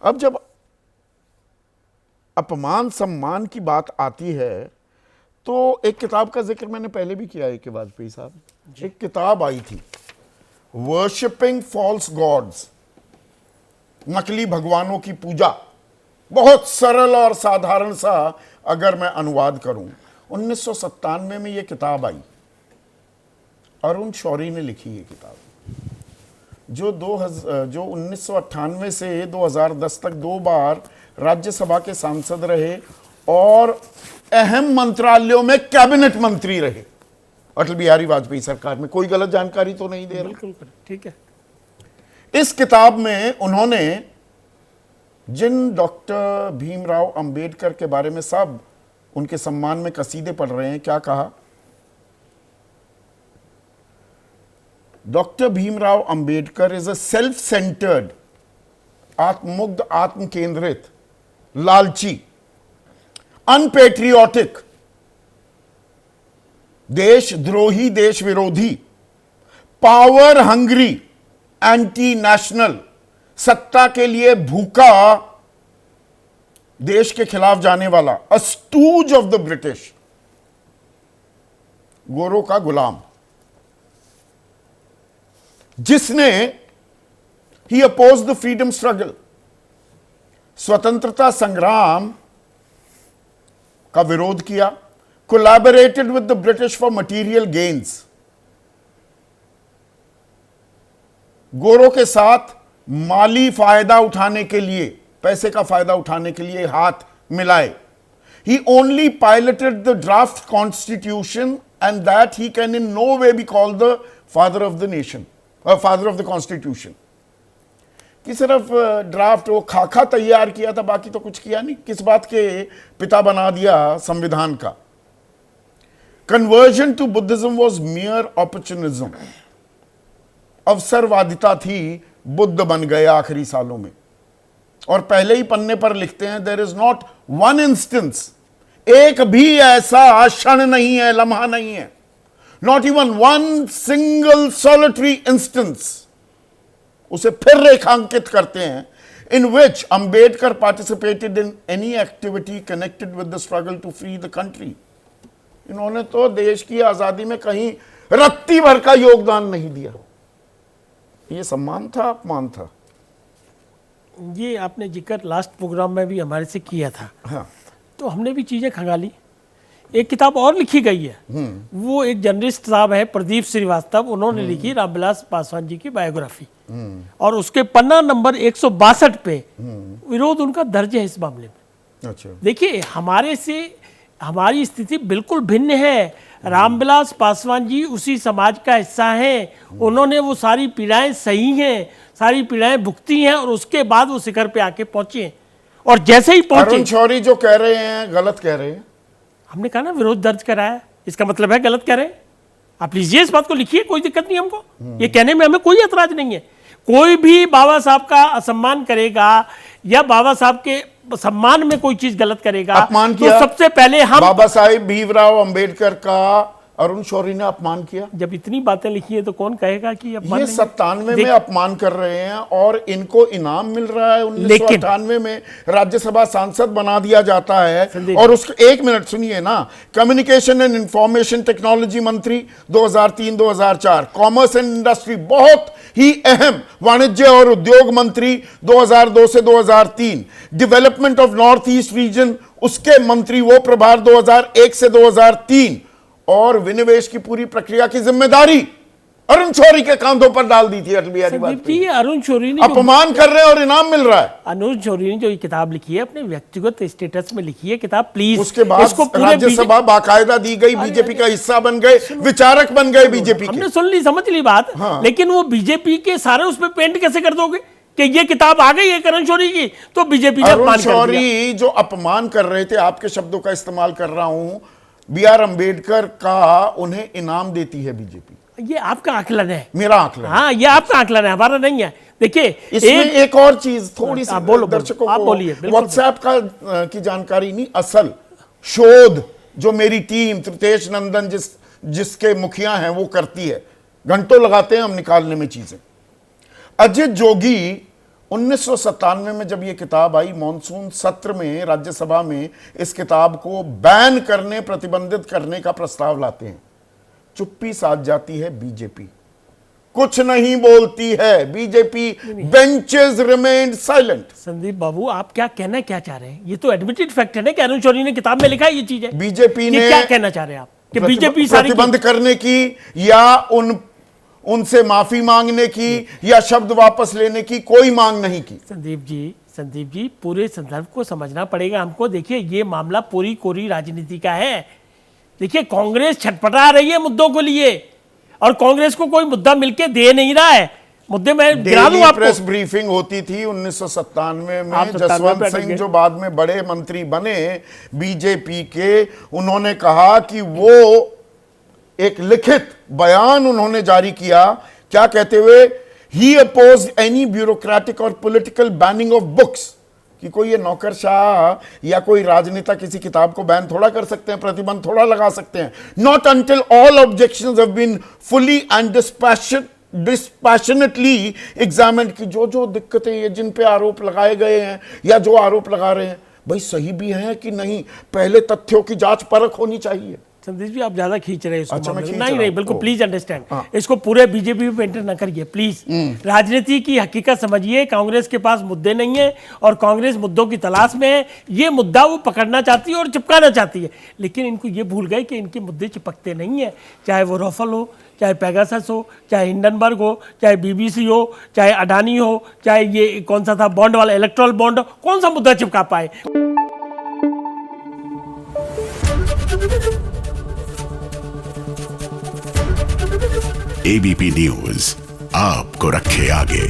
अब जब अपमान सम्मान की बात आती है तो एक किताब का जिक्र मैंने पहले भी किया है कि वाजपेयी साहब, एक किताब आई थी वर्शिपिंग फॉल्स गॉड्स, नकली भगवानों की पूजा। बहुत सरल और साधारण सा अगर मैं अनुवाद करूं, 1997 में यह किताब आई, अरुण शौरी ने लिखी ये किताब, जो 1998 से 2010 तक 2 बार राज्यसभा के सांसद रहे और अहम मंत्रालयों में कैबिनेट मंत्री रहे अटल बिहारी वाजपेयी सरकार में। कोई गलत जानकारी तो नहीं दे रहा? बिल्कुल ठीक है। इस किताब में उन्होंने जिन डॉक्टर भीमराव अंबेडकर के बारे में सब उनके सम्मान में कसीदे पढ़ रहे हैं, क्या कहा? Doctor Bhimrao Ambedkar is a self centered, आत्ममुग्ध, आत्म केंद्रित, लालची, अनपेट्रियोटिक, देशद्रोही, देश विरोधी, पावर हंग्री, एंटी नेशनल, सत्ता के लिए भूखा, देश के खिलाफ जाने वाला, अ स्टूज ऑफ द ब्रिटिश, गोरों का गुलाम, जिसने ही अपोज द फ्रीडम स्ट्रगल, स्वतंत्रता संग्राम का विरोध किया, collaborated with the British for material gains, गोरों के साथ माली फायदा उठाने के लिए, पैसे का फायदा उठाने के लिए हाथ मिलाए। He only piloted the draft constitution and that he can in no way be called the father of the nation, father of the constitution. कि सिर्फ ड्राफ्ट वो खाका तैयार किया था, बाकी तो कुछ किया नहीं। किस बात के पिता बना दिया संविधान का? Conversion to Buddhism was mere opportunism, अवसरवादिता थी, बुद्ध बन गए आखिरी सालों में। और पहले ही पन्ने पर लिखते हैं, there is not one instance, एक भी ऐसा क्षण नहीं है, लम्हा नहीं है, not even one single solitary instance, उसे फिर रेखांकित करते हैं, in which Ambedkar participated in any activity connected with the struggle to free the country. इन्होंने तो देश की आजादी में कहीं रत्ती भर का योगदान नहीं दिया। ये सम्मान था, अपमान था? ये आपने जिक्र लास्ट प्रोग्राम में भी हमारे से किया था। हाँ। तो हमने भी चीज़ें खंगाली। एक किताब और लिखी गई है, वो एक जर्नलिस्ट साहब है प्रदीप श्रीवास्तव, उन्होंने लिखी रामविलास पासवान जी की बायोग्राफी, और उसके पन्ना नंबर 162 पे विरोध उनका दर्ज है इस मामले में। अच्छा। देखिए, हमारे से हमारी स्थिति बिल्कुल भिन्न है। रामविलास पासवान जी उसी समाज का हिस्सा हैं, उन्होंने वो सारी पीड़ाएं सही हैं, सारी पीड़ाएं भुगती हैं, और उसके बाद वो शिखर पे आके पहुंचे हैं। और जैसे ही पहुंचे, अरुण शौरी जो कह रहे हैं गलत कह रहे हैं। हमने कहा ना विरोध दर्ज कराया, इसका मतलब है गलत कह रहे हैं। आप लीजिए, इस बात को लिखिए, कोई दिक्कत नहीं हमको, ये कहने में हमें कोई ऐतराज नहीं है। कोई भी बाबा साहब का असम्मान करेगा या बाबा साहब के सम्मान में कोई चीज गलत करेगा, अपमान तो किया सबसे पहले हम बाबा साहेब भीमराव अंबेडकर का अरुण शौरी ने अपमान किया। जब इतनी बातें लिखी है तो कौन कहेगा कि अपमान ये नहीं? 97 में अपमान कर रहे हैं और इनको इनाम मिल रहा है। 1998 में राज्यसभा सांसद बना दिया जाता है। और उसके 1 मिनट सुनिए ना, कम्युनिकेशन एंड इंफॉर्मेशन टेक्नोलॉजी मंत्री 2003-2004, कॉमर्स एंड इंडस्ट्री बहुत ही अहम वाणिज्य और उद्योग मंत्री 2002 से 2003, development of north east region उसके मंत्री, वो प्रभार 2001 से 2003, और विनिवेश की पूरी प्रक्रिया की जिम्मेदारी अरुण शौरी के कांधों पर डाल दी थी अटल बिहारी वाजपेयी। अरुण शौरी ने अपमान कर रहे हैं और इनाम मिल रहा है। अरुण शौरी ने जो ये किताब लिखी है अपने व्यक्तिगत स्टेटस में लिखी है किताब, प्लीज। उसके बाद राज्यसभा बाकायदा दी गई, बीजेपी का हिस्सा बन गए, विचारक बन गए बीजेपी के। हमने सुन ली, समझ ली बात। हाँ। लेकिन वो बीजेपी के सारे उसमें पेंट कैसे कर दोगे कि ये किताब आ गई है अरुण शौरी की, तो बीजेपी ने अरुण शौरी जो अपमान कर रहे थे, आपके शब्दों का इस्तेमाल कर रहा हूं, B.R. अंबेडकर का उन्हें इनाम देती है बीजेपी। ये आपका आकलन है, मेरा आकलन। हाँ, ये आपका आकलन है, हमारा नहीं है। देखिए, इसमें एक और चीज थोड़ी सी दर्शकों को बोलिए, व्हाट्सएप का की जानकारी नहीं, असल शोध जो मेरी टीम तृतेश नंदन जिसके मुखिया हैं वो करती है, घंटों लगाते हैं हम निकालने में चीजें। अजित जोगी 1997 में जब ये किताब आई, मॉनसून सत्र में राज्यसभा में इस किताब को बैन करने, प्रतिबंधित करने का प्रस्ताव लाते हैं। चुप्पी साध जाती है बीजेपी, कुछ नहीं बोलती है BJP, benches remain silent. Sandeep बाबू, आप क्या कहना क्या चाह रहे हैं? ये तो एडमिटेड फैक्ट है ना कि अरुण शौरी ने किताब में लिखा है ये चीज है। बीजेपी ने क्या कहना चाह रहे हैं आप कि बीजेपी सारी प्रतिबंध करने की या उनसे माफी मांगने की या शब्द वापस लेने की कोई मांग नहीं की। संदीप जी पूरे संदर्भ को समझना पड़ेगा हमको। देखिए, ये मामला पूरी कोरी राजनीति का है। देखिए, कांग्रेस छटपटा रही है मुद्दों को लिए और कांग्रेस को कोई मुद्दा मिलके दे नहीं रहा है। मुद्दे में गिरा दूं आपको। प्रेस ब्रीफिंग होती थी 1997 में, जसवंत सिंह जो बाद में बड़े मंत्री बने बीजेपी के, उन्होंने कहा कि वो एक लिखित बयान उन्होंने जारी किया, क्या कहते हुए, ही अपोज्ड एनी ब्यूरोक्रेटिक और पॉलिटिकल बैनिंग ऑफ बुक्स, कि कोई ये नौकरशाह या कोई राजनेता किसी किताब को बैन थोड़ा कर सकते हैं, प्रतिबंध थोड़ा लगा सकते हैं। Not until all objections have been fully and dispassionately examined, की जो दिक्कतें ये जिन पे आरोप लगाए गए हैं या जो आरोप लगा रहे हैं, भाई सही भी हैं कि नहीं, पहले तथ्यों की जांच परख होनी चाहिए। संदीप जी, आप ज्यादा खींच रहे हैं इसको। अच्छा, नहीं, बिल्कुल, प्लीज अंडरस्टैंड। इसको पूरे बीजेपी पे एंटर ना करिए प्लीज। राजनीति की हकीकत समझिए। कांग्रेस के पास मुद्दे नहीं है और कांग्रेस मुद्दों की तलाश में है। ये मुद्दा वो पकड़ना चाहती है और चिपकाना चाहती है, लेकिन इनको ये भूल गए कि इनके मुद्दे चिपकते नहीं है। चाहे वो रफेल हो, चाहे पेगासस हो, चाहे हिंडनबर्ग हो, चाहे बीबीसी हो, चाहे अडानी हो, चाहे ये कौन सा था बॉन्ड वाला, इलेक्ट्रल बॉन्ड, कौन सा मुद्दा चिपका पाए। एबीपी न्यूज आपको रखे आगे।